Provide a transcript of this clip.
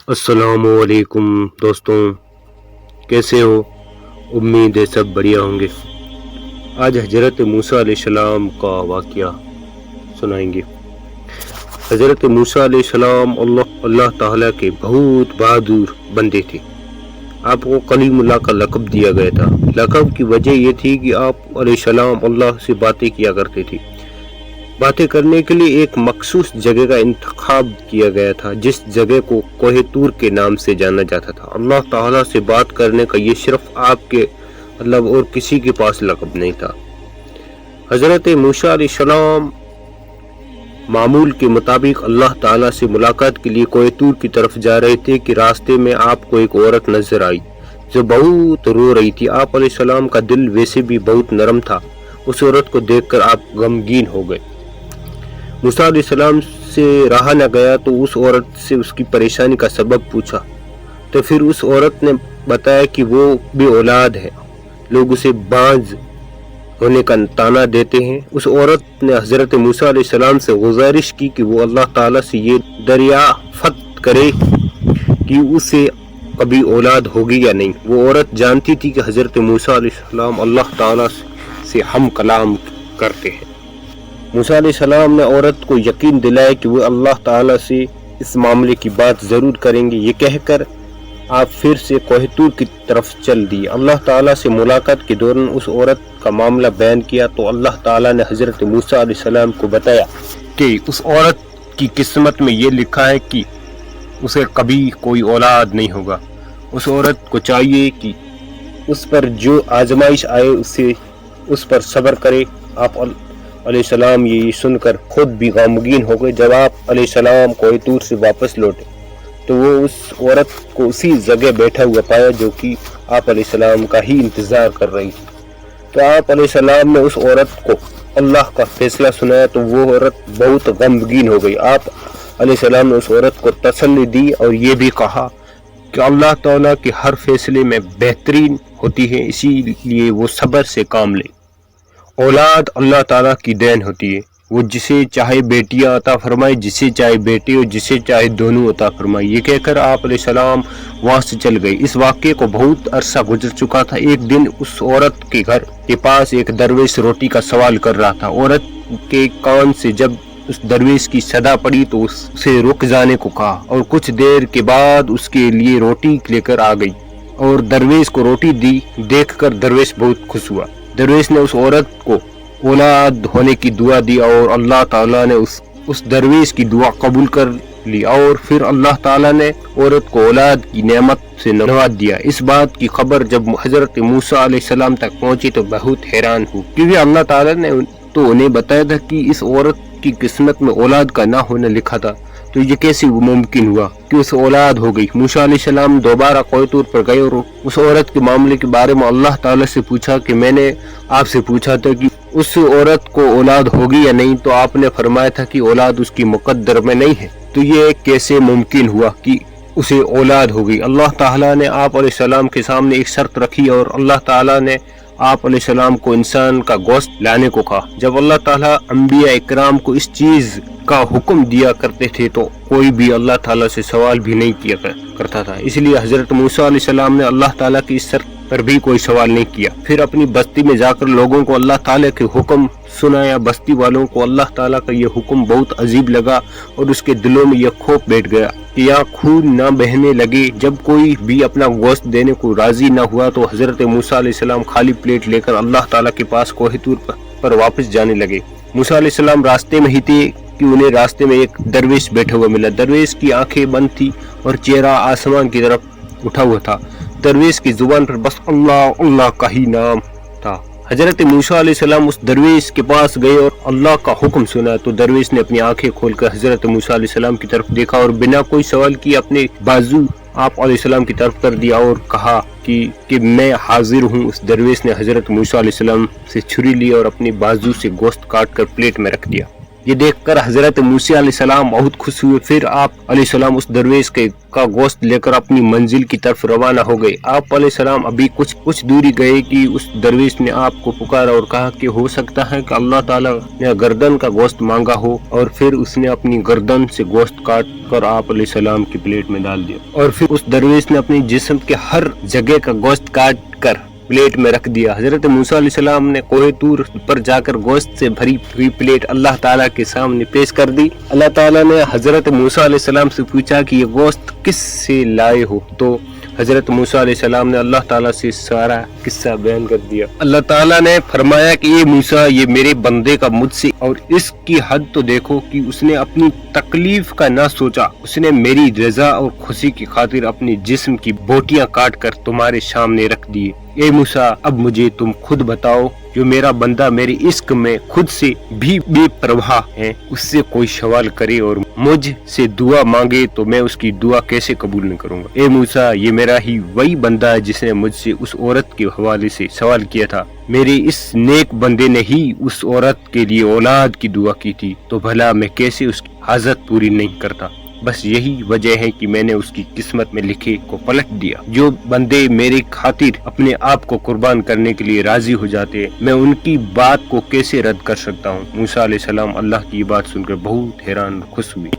अस्सलाम वालेकुम दोस्तों, कैसे हो? उम्मीद है सब बढ़िया होंगे। आज हज़रत मूसा अलैहिस्सलाम का वाक़या सुनाएंगे। हज़रत मूसा अलैहिस्सलाम अल्लाह ताला के बहुत बहादुर बंदे थे। आपको कलीमुल्लाह का लक़ब दिया गया था। लक़ब की वजह यह थी कि आप अलैहिस्सलाम अल्लाह से बातें किया करते थे। बातें करने के लिए एक मखसूस जगह का इंतखाब किया गया था, जिस जगह को कोहे तूर के नाम से जाना जाता था। अल्लाह ताला से बात करने का ये सिर्फ आपके और किसी के पास लक़ब नहीं था। हज़रत मूसा अलैहिस्सलाम मामूल के मुताबिक अल्लाह ताला से मुलाकात के लिए कोहे तूर की तरफ जा रहे थे कि रास्ते में आपको एक औरत नजर आई जो बहुत रो रही थी। आप अलैहिस्सलाम का दिल वैसे भी बहुत नरम था। उस औरत को देखकर आप गमगीन हो गए। मूसा अलैहिस्सलाम से रहा न गया तो उस औरत से उसकी परेशानी का सबब पूछा, तो फिर उस औरत ने बताया कि वो भी औलाद है, लोग उसे बांझ होने का ताना देते हैं। उस औरत ने हज़रत मूसा अलैहिस्सलाम से गुजारिश की कि वो अल्लाह ताला से ये दरियाफ़त करे कि उसे कभी औलाद होगी या नहीं। वो औरत जानती थी कि हज़रत मूसा अलैहिस्सलाम अल्लाह ताला से हम कलाम करते हैं। मूसा अलैहिस्सलाम ने औरत को यकीन दिलाया कि वो अल्लाह ताला से इस मामले की बात ज़रूर करेंगे। ये कहकर आप फिर से कोहे तूर की तरफ चल दिए। अल्लाह ताला से मुलाकात के दौरान उस औरत का मामला बयान किया तो अल्लाह ताला ने हज़रत मूसा अलैहिस्सलाम को बताया कि उस औरत की किस्मत में ये लिखा है कि उसे कभी कोई औलाद नहीं होगा। उस औरत को चाहिए कि उस पर जो आजमाइश आए उस पर सब्र करे। आप अलैहिस्सलाम ये सुनकर खुद भी गमगीन हो गए। जब आप अलैहिस्सलाम कोहे तूर से वापस लौटे तो वो उस औरत को उसी जगह बैठा हुआ पाया जो कि आप अलैहिस्सलाम का ही इंतज़ार कर रही थी। तो आप अलैहिस्सलाम ने उस औरत को अल्लाह का फैसला सुनाया तो वो औरत बहुत गमगीन हो गई। आप अलैहिस्सलाम ने उस औरत को तसल्ली दी और ये भी कहा कि अल्लाह ताला के हर फैसले में बेहतरीन होती है, इसीलिए वो सब्र से काम ले। औलाद अल्लाह ताला की देन होती है, वो जिसे चाहे बेटियां अता फरमाए, जिसे चाहे बेटे और जिसे चाहे दोनों अता फरमाए। ये कहकर आप अलैहिस्सलाम वहाँ से चल गए। इस वाक़े को बहुत अरसा गुजर चुका था। एक दिन उस औरत के घर के पास एक दरवेश रोटी का सवाल कर रहा था। औरत के कान से जब उस दरवेश की सदा पड़ी तो उसे रुक जाने को कहा और कुछ देर के बाद उसके लिए रोटी लेकर आ गई और दरवेश को रोटी दी। देखकर दरवेश बहुत खुश हुआ। दरवेश ने उस औरत को औलाद होने की दुआ दी और अल्लाह ताला ने उस दरवेश की दुआ कबूल कर ली और फिर अल्लाह ताला ने औरत को औलाद की नेमत से नवाज दिया। इस बात की खबर जब हज़रत मूसा अलैहिस्सलाम तक पहुंची तो बहुत हैरान हुए, क्योंकि अल्लाह ताला ने तो उन्हें बताया था कि इस औरत की किस्मत में औलाद का ना होना लिखा था, तो ये कैसे मुमकिन हुआ कि उसे औलाद हो गई। मूसा अलैहिस्सलाम दोबारा कोहे तूर पर गए और उस औरत के मामले के बारे में अल्लाह ताला से पूछा कि मैंने आपसे पूछा था कि उस औरत को औलाद होगी या नहीं, तो आपने फरमाया था कि औलाद उसकी मुकद्दर में नहीं है, तो ये कैसे मुमकिन हुआ कि उसे औलाद हो गई। अल्लाह ताला ने आप अलैहिस्सलाम के सामने एक शर्त रखी और अल्लाह ताला ने आप अलैहिस्सलाम को इंसान का गोश्त लाने को कहा। जब अल्लाह ताला अंबिया इकराम को इस चीज़ का हुक्म दिया करते थे तो कोई भी अल्लाह ताला से सवाल भी नहीं किया करता था। इसलिए हज़रत मूसा अलैहिस्सलाम ने अल्लाह ताला की इस शर्त पर भी कोई सवाल नहीं किया। फिर अपनी बस्ती में जाकर लोगों को अल्लाह ताला के हुक्म सुनाया। बस्ती वालों को अल्लाह ताला का ये हुक्म बहुत अजीब लगा और उसके दिलों में यह खौफ बैठ गया कि यहाँ खून ना बहने लगे। जब कोई भी अपना गोश्त देने को राजी ना हुआ तो हज़रत मूसा अलैहिस्सलाम खाली प्लेट लेकर अल्लाह ताला के पास कोहे तूर पर वापस जाने लगे। मूसा अलैहिस्सलाम रास्ते में ही थे कि उन्हें रास्ते में एक दरवेश बैठा हुआ मिला। दरवेश की आंखें बंद थी और चेहरा आसमान की तरफ उठा हुआ था। दरवेश की जुबान पर बस अल्लाह अल्लाह का ही नाम था। हज़रत मूसा अलैहिस्सलाम उस दरवेश के पास गए और अल्लाह का हुक्म सुना तो दरवेश ने अपनी आंखें खोलकर हज़रत मूसा अलैहिस्सलाम की तरफ देखा और बिना कोई सवाल किए अपने बाजू आप अलैहिस्सलाम की तरफ कर दिया और कहा कि मैं हाजिर हूँ। उस दरवेश ने हज़रत मूसा अलैहिस्सलाम से छुरी ली और अपनी बाजू से गोश्त काट कर प्लेट में रख दिया। یہ دیکھ کر حضرت موسیٰ علیہ السلام بہت خوش ہوئے۔ پھر آپ علیہ السلام اس درویش کا گوشت لے کر اپنی منزل کی طرف روانہ ہو گئے۔ آپ علیہ السلام ابھی کچھ دوری گئے کہ اس درویش نے آپ کو پکارا اور کہا کہ ہو سکتا ہے کہ اللہ تعالیٰ نے گردن کا گوشت مانگا ہو، اور پھر اس نے اپنی گردن سے گوشت کاٹ کر آپ علیہ السلام کی پلیٹ میں ڈال دیا، اور پھر اس درویش نے اپنی جسم کے ہر جگہ کا گوشت کاٹ کر پلیٹ میں رکھ دیا۔ حضرت موسیٰ علیہ السلام نے کوہ طور پر جا کر گوشت سے بھری ہوئی پلیٹ اللہ تعالیٰ کے سامنے پیش کر دی۔ اللہ تعالیٰ نے حضرت موسیٰ علیہ السلام سے پوچھا کہ یہ گوشت کس سے لائے ہو؟ تو حضرت موسیٰ علیہ السلام نے اللہ تعالیٰ سے سارا قصہ بیان کر دیا۔ اللہ تعالیٰ نے فرمایا کہ یہ موسیٰ، یہ میرے بندے کا مجھ سے، اور اس کی حد تو دیکھو کہ اس نے اپنی تکلیف کا نہ سوچا، اس نے میری رضا اور خوشی کی خاطر اپنی جسم کی بوٹیاں کاٹ کر تمہارے سامنے رکھ دیے۔ اے موسیٰ، اب مجھے تم خود بتاؤ، جو میرا بندہ میرے عشق میں خود سے بھی بے پرواہ ہے، اس سے کوئی سوال کرے اور مجھ سے دعا مانگے تو میں اس کی دعا کیسے قبول نہیں کروں گا؟ اے موسیٰ، یہ میرا ہی وہی بندہ ہے جس نے مجھ سے اس عورت کے حوالے سے سوال کیا تھا۔ میرے اس نیک بندے نے ہی اس عورت کے لیے اولاد کی دعا کی تھی، تو بھلا میں کیسے اس کی حاجت پوری نہیں کرتا؟ بس یہی وجہ ہے کہ میں نے اس کی قسمت میں لکھے کو پلٹ دیا۔ جو بندے میری خاطر اپنے آپ کو قربان کرنے کے لیے راضی ہو جاتے ہیں، میں ان کی بات کو کیسے رد کر سکتا ہوں؟ موسیٰ علیہ السلام اللہ کی بات سن کر بہت حیران خوش ہوئے۔